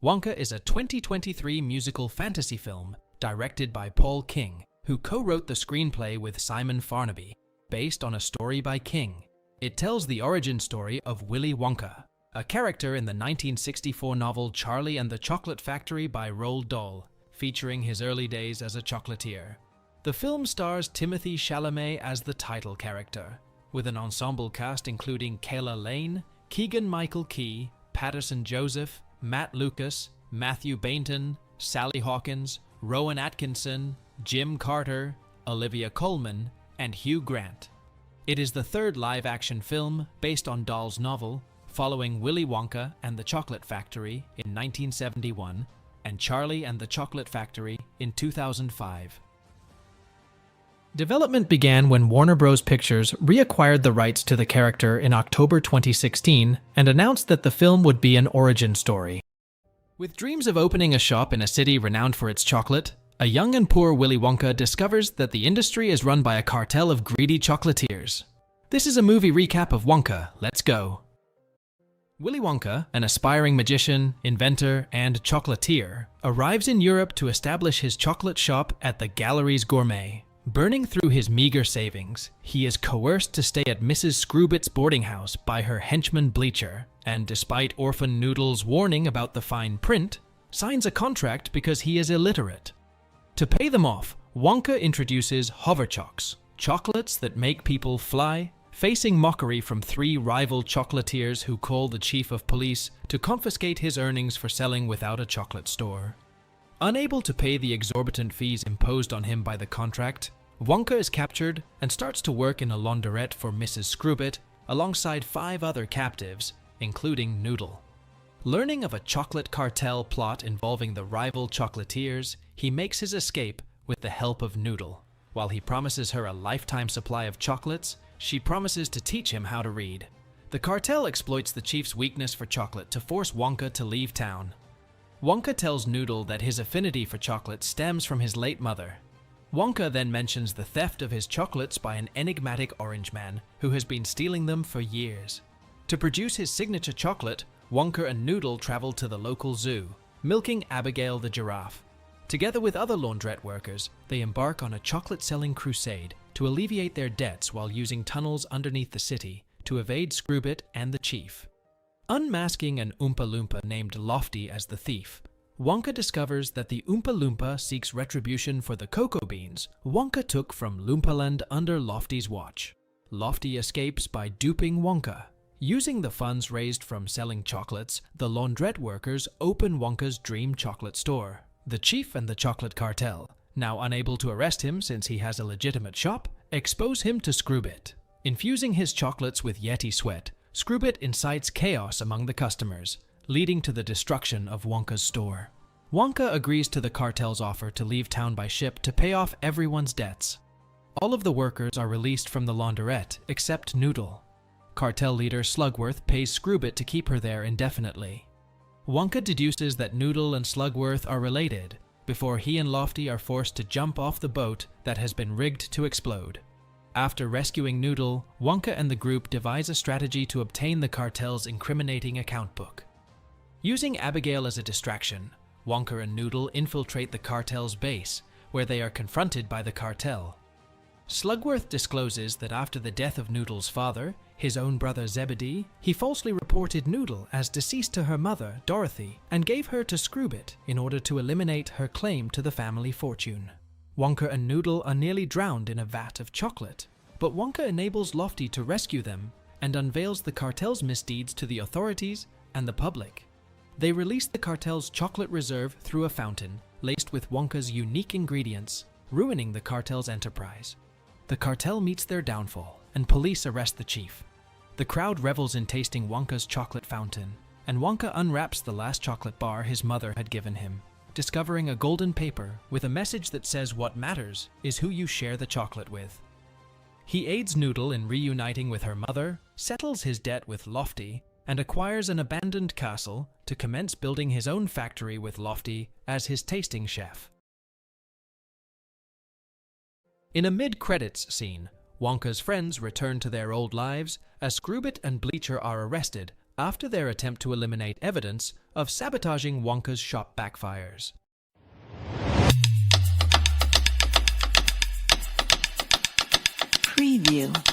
Wonka is a 2023 musical fantasy film directed by Paul King, who co-wrote the screenplay with Simon Farnaby, based on a story by King. It tells the origin story of Willy Wonka, a character in the 1964 novel Charlie and the Chocolate Factory by Roald Dahl, featuring his early days as a chocolatier. The film stars Timothée Chalamet as the title character, with an ensemble cast including Calah, Keegan-Michael Paterson Joseph, Matt Lucas, Matthew Bainton, Sally Hawkins, Rowan Atkinson, Jim Carter, Olivia Colman, and Hugh Grant. It is the third live-action film based on Dahl's novel, following Willy Wonka and the Chocolate Factory in 1971 and Charlie and the Chocolate Factory in 2005. Development began when Warner Bros. Pictures reacquired the rights to the character in October 2016 and announced that the film would be an origin story. With dreams of opening a shop in a city renowned for its chocolate, a young and poor Willy Wonka discovers that the industry is run by a cartel of greedy chocolatiers. This is a movie recap of Wonka. Let's go. Willy Wonka, an aspiring magician, inventor, and chocolatier, arrives in Europe to establish his chocolate shop at the Galleries Gourmet. Burning through his meager savings, he is coerced to stay at Mrs. Screwbit's boarding house by her henchman Bleacher, and despite Orphan Noodle's warning about the fine print, signs a contract because he is illiterate. To pay them off, Wonka introduces hoverchocks, chocolates that make people fly, facing mockery from three rival chocolatiers who call the chief of police to confiscate his earnings for selling without a chocolate store. Unable to pay the exorbitant fees imposed on him by the contract, Wonka is captured and starts to work in a launderette for Mrs. Screwbit alongside 5 other captives, including Noodle. Learning of a chocolate cartel plot involving the rival chocolatiers, he makes his escape with the help of Noodle. While he promises her a lifetime supply of chocolates, she promises to teach him how to read. The cartel exploits the chief's weakness for chocolate to force Wonka to leave town. Wonka tells Noodle that his affinity for chocolate stems from his late mother. Wonka then mentions the theft of his chocolates by an enigmatic orange man who has been stealing them for years. To produce his signature chocolate, Wonka and Noodle travel to the local zoo, milking Abigail the giraffe. Together with other laundrette workers, they embark on a chocolate-selling crusade to alleviate their debts while using tunnels underneath the city to evade Screwbit and the chief. Unmasking an Oompa Loompa named Lofty as the thief, Wonka discovers that the Oompa Loompa seeks retribution for the cocoa beans Wonka took from Loompaland under Lofty's watch. Lofty escapes by duping Wonka. Using the funds raised from selling chocolates, the laundrette workers open Wonka's dream chocolate store. The chief and the chocolate cartel, now unable to arrest him since he has a legitimate shop, expose him to Screwbit. Infusing his chocolates with Yeti sweat, Screwbit incites chaos among the customers, leading to the destruction of Wonka's store. Wonka agrees to the cartel's offer to leave town by ship to pay off everyone's debts. All of the workers are released from the launderette except Noodle. Cartel leader Slugworth pays Screwbit to keep her there indefinitely. Wonka deduces that Noodle and Slugworth are related before he and Lofty are forced to jump off the boat that has been rigged to explode. After rescuing Noodle, Wonka and the group devise a strategy to obtain the cartel's incriminating account book. Using Abigail as a distraction, Wonka and Noodle infiltrate the cartel's base, where they are confronted by the cartel. Slugworth discloses that after the death of Noodle's father, his own brother Zebedee, he falsely reported Noodle as deceased to her mother, Dorothy, and gave her to Screwbit in order to eliminate her claim to the family fortune. Wonka and Noodle are nearly drowned in a vat of chocolate, but Wonka enables Lofty to rescue them and unveils the cartel's misdeeds to the authorities and the public. They release the cartel's chocolate reserve through a fountain laced with Wonka's unique ingredients, ruining the cartel's enterprise. The cartel meets their downfall, and police arrest the chief. The crowd revels in tasting Wonka's chocolate fountain, and Wonka unwraps the last chocolate bar his mother had given him, discovering a golden paper with a message that says what matters is who you share the chocolate with. He aids Noodle in reuniting with her mother, settles his debt with Lofty, and acquires an abandoned castle to commence building his own factory with Lofty as his tasting chef. In a mid-credits scene, Wonka's friends return to their old lives as Screwbit and Bleacher are arrested after their attempt to eliminate evidence of sabotaging Wonka's shop backfires. Preview.